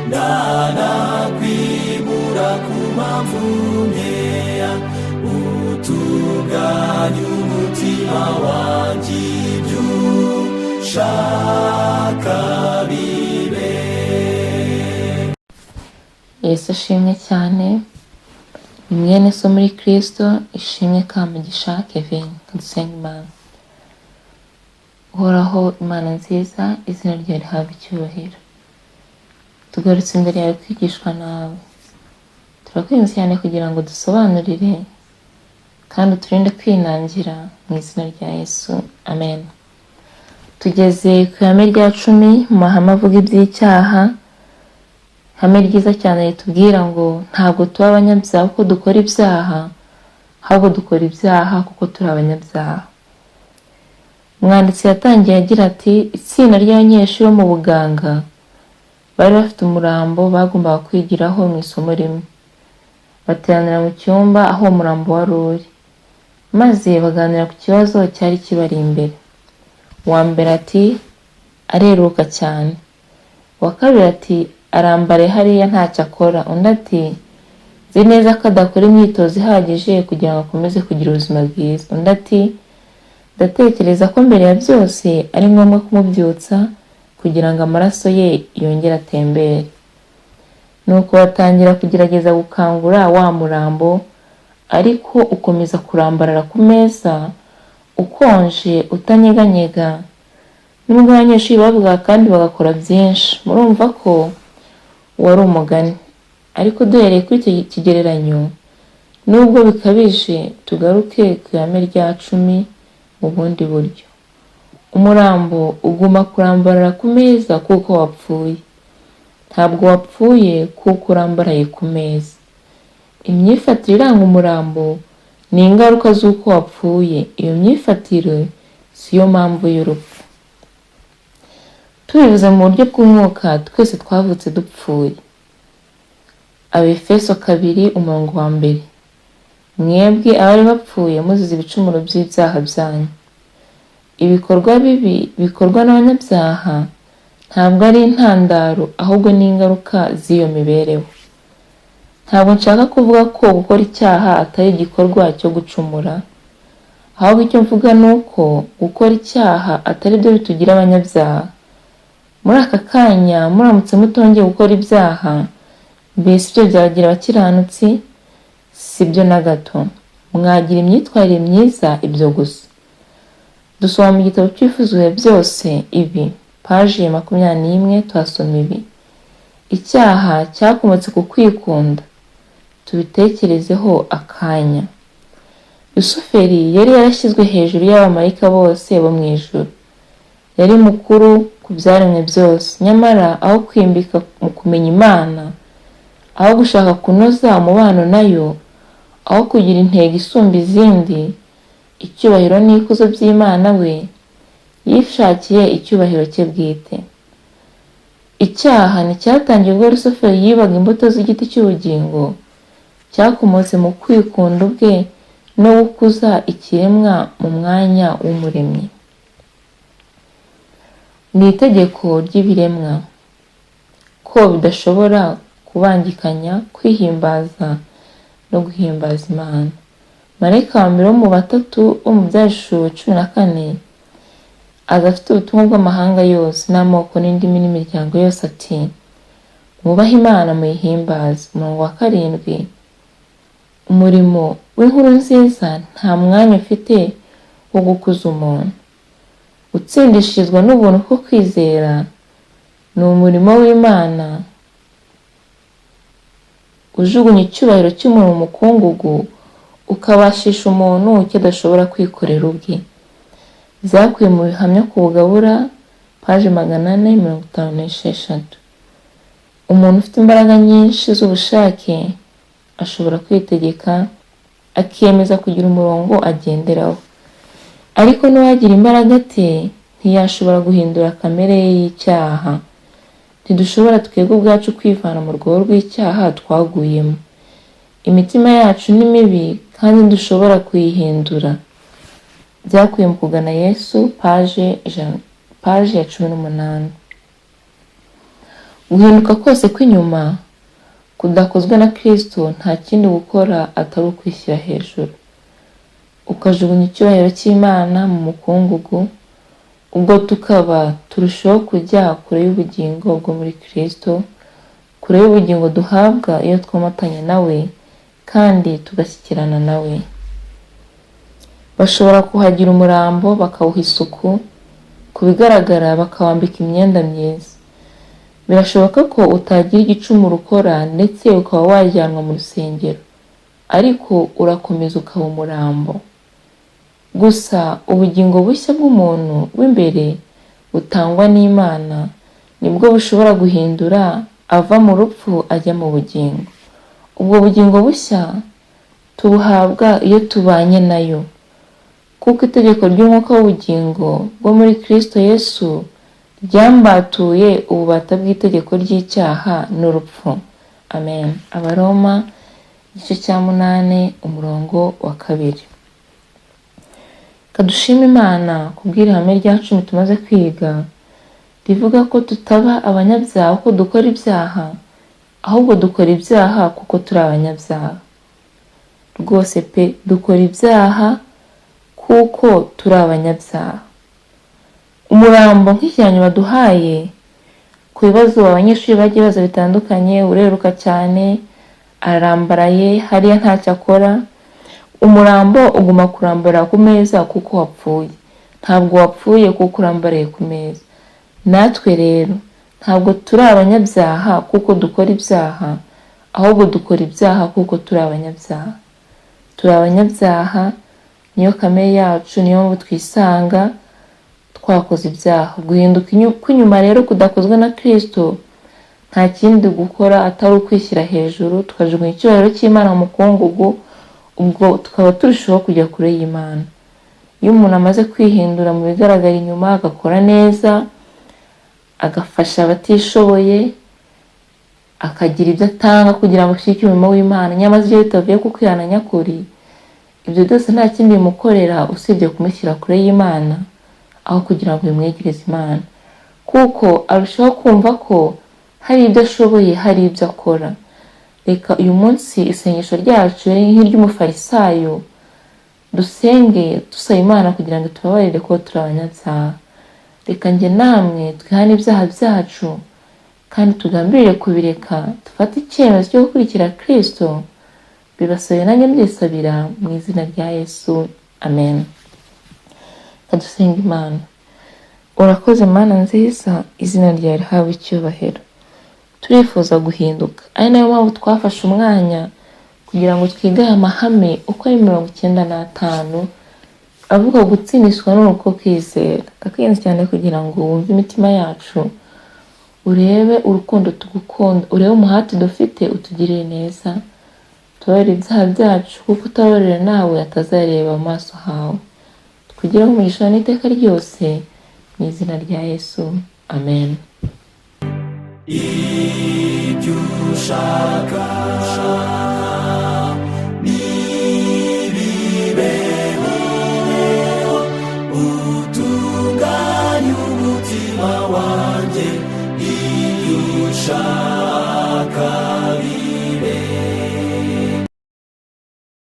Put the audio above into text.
ndanakwimura ku mpamvu nkeya, utunganya umutima wanjye, ibyo ushaka bibe. Yesu ashimwe cyane. Mwene so muri Kristo, ishimwe Kamugisha Kevin. Dusenga Imana. Uhoraho Imana nziza, izina ryawe rihabwe icyubahiro. Tugarutse imbere yawe kwigishwa nawe. Turakwinginze cyane kugira ngo dusobanurire kandi uturinde kwinangira mu izina rya Yesu. Amen. Tugeze ku ihame rya 10 mu mahame avuga iby'icyaha. Ihame ryiza cyane ritubwira ngo ntabwo tuba abanyabyaha kuko dukora ibyaha, ahubwo dukora ibyaha kuko turi abanyabyaha. Umwanditsi yatangiye agira ati, itsinda ry'abanyeshuri bo mu buganga bari bafite umurambo bagombaga kwigiraho mu isomo rimwe. Bateranira mu cyumba aho umurambo wari uri, maze baganira ku kibazo cyari kibari imbere. Uwa mbere ati, areruka cyane. Uwa kabiri ati, arambare hariya ntacyo akora. Undi ati, nzi neza ko adakora imyitozo ihagije kugira ngo akomeze kugira ubuzima bwiza. Undi ati, ndatekereza ko mbere ya byose ari ngombwa kumubyutsa kugira ngo amaraso ye yongere atembere. Nuko batangira kugerageza gukangura wa murambo, ariko ukomeza kurambarara ku meza ukonje utanyeganyega. Nubwo abanyeshuri bavuga kandi bagakora byinshi, murumva ko wari umugani. Ariko duhereye kuri icyo kigereranyo, nubwo bikabije, tugaruke ku ihame rya 10 mu bundi buryo. Umurambo uguma kurambarara ku meza kuko wapfuye. Ntabwo wapfuye kuko urambaraye ku meza. Imyifatire iranga umurambo ni ingaruka z'uko wapfuye. Iyo myifatire siyo mpamvu y'urupfu. Tubivuze mu buryo bw'umwuka, twese twavutse dupfuye. Abefeso 2:1. Mwebwe abari bapfuye muzize ibicumuro by'ibyaha byanyu. Ibikorwa bibi bikorwa n'abanyabyaha ntabwo ari intandaro, ahubwo ni ingaruka z'iyo mibereho. Ntabwo nshaka kuvuga ko gukora icyaha atari igikorwa cyo gucumura, ahubwo icyo mvuga ni uko gukora icyaha atari byo bitugira abanyabyaha. Muri aka kanya muramutse mutongeye gukora ibyaha, mbese ibyo byagira abakiranutsi? Si byo na gato. Mwagira imyitwarire myiza, ibyo gusa. Dusoma mu gitabo cy'Ibyifuzo byose ibi, paji 21, tuhasoma ibi. Icyaha cyakomotse ku kwikunda. Tubitekerezeho akanya. Lusuferi yari yarashyizwe hejuru y'abamarayika bose bo mu ijuru. Yari mukuru ku byaremwe byose. Nyamara aho kwimbika mu kumenya Imana, aho gushaka kunoza umubano nayo, aho kugira intego isumba izindi, icyubahiro n'ikuzo by'Imana, we yishakiye icyubahiro cye bwite. Icyaha nticyatangiye ubwo Lusuferi yibaga imbuto z'igiti cy'ubugingo. Cyakomotse mu kwikunda ubwe no gukuza ikiremwa mu mwanya w'umuremyi. Ni itegeko ry'ibiremwa ko bidashobora kubangikanya kwihimbaza no guhimbaza Imana. Marayika wa mbere wo mu batatu wo mu Byahishuwe 14 aza afite ubutumwa bw'amahanga yose n'amoko n'indimi n'imiryango yose ati, mwubahe Imana muyihimbaze. Umurongo wa 7, umurimo w'inkuru nziza nta mwanya ufite wo gukuza umuntu. Utsindishirizwa n'ubuntu bwo kwizera ni umurimo w'Imana ujugunya icyubahiro cy'umuntu mu mukungugu, ukabashisha umuntu icyo adashobora kwikorera ubwe. Byakuye mu bihamya ku bugabura, paji 456. Umuntu ufite imbaraga nyinshi z'ubushake ashobora kwitegeka, akiyemeza kugira umurongo agenderaho. Ariko n'uwagira imbaraga ate ntiyashobora guhindura kamere ye y'icyaha. Ntidushobora twebwe ubwacu kwivana mu rwobo rw'icyaha twaguyemo. Imitima yacu ni mibi kandi dushobora kuyihindura. Byakuye mu kugana Yesu, paji ya 18. Guhinduka kose kw'inyuma kudakozwe na Kristo nta kindi gukora atari ukwishyira hejuru, ukajugunya icyubahiro cy'Imana mu mukungugu. Ubwo tukaba turushaho kujya kure y'ubugingo bwo muri Kristo, kure y'ubugingo duhabwa iyo twomatanye nawe kandi tugashyikirana nawe. Bashobora kuhagira umurambo bakawuha isuku, ku bigaragara bakawambika imyenda myiza. Birashoboka ko utagira igicumuro ukora ndetse ukaba wajyanwa mu rusengero, ariko urakomeza ukaba umurambo. Gusa ubugingo bushya bw'umuntu w'imbere butangwa n'Imana nibwo bushobora guhindura ava mu rupfu ajya mu bugingo. Ubwo bugingo bushya tubuhabwa iyo tubanye nayo, kuko itegeko ry'umwuka w'ubugingo bwo muri Kristo Yesu ryambatuye ububata bw'itegeko ry'icyaha n'urupfu. Amen. Abaroma igice cya 8 umurongo wa 2. Kadushima Imana kubw'iri hame rya 10 tumaze kwiga, rivuga ko tutaba abanyabyaha uko dukora ibyaha, ahubwo dukora ibyaha kuko turi abanyabyaha. Rwose pe, dukora ibyaha kuko turi abanyabyaha. Umurambo nk'ijyanyo baduhaye ku bibazo abanyeshuri bagiye baza bitandukanye, ureruka cyane, arambaraye, hariya ntacyo akora. Umurambo uguma kurambara ku meza kuko wapfuye, ntabwo wapfuye kuko urambariye ku meza. Natwe rero ntabwo turi abanyabyaha kuko dukora ibyaha, ahubwo dukora ibyaha kuko turi abanyabyaha. Turi abanyabyaha, niyo kamere yacu, niyo mpamvu twisanga twakoze ibyaha. Guhinduka kw'inyuma rero kudakozwe na Kristo nta kindi gukora atari ukwishyira hejuru, tukajugunya icyubahiro cy'Imana mu mukungugu. Ubwo tukaba turushaho kujya kure y'Imana. Iyo umuntu amaze kwihindura mu bigaragara inyuma, agakora neza, agafasha abatishoboye, akagira ibyo atanga kugira ngo ashyigikire umurimo w'Imana, nyamaze ibyo bitavuye ku kwihana nyakuri, ibyo byose nta kindi bimukorera usibye kumushyira kure y'Imana, aho kugira ngo bimwegereze Imana, kuko arushaho kumva ko hari ibyo ashoboye, hari ibyo akora. Reka uyu munsi isengesho ryacu nk'iry'umufarisayo dusenge dusaba Imana kugira ngo tubabarire ko turi abanyabyaha. Reka njye namwe twihane ibyaha byacu kandi tugambirire kubireka, dufate icyemezo cyo gukurikira Kristo. Bibasabe nanjye mbisabira mu izina rya Yesu. Amen. Kadusenga Imana. Urakoze Mana nziza, izina ryawe rihabwe icyubahiro. Turifuza guhinduka, ari nayo mpamvu twafashe umwanya kugira ngo twige amahame uko ari 95 avuga gutsindishwa n'uko kwizera. Kakenze cyane kugira ngo wumve imitima yacu, urebe urukundo tugukunda, urebe umuhati dufite utugirire neza, tubarire ibyaha byacu kuko utabarire nawe atazareba amaso hawe. Tukugireho umugisha n'iteka ryose mu izina rya Yesu. Amen. Ibyo ushaka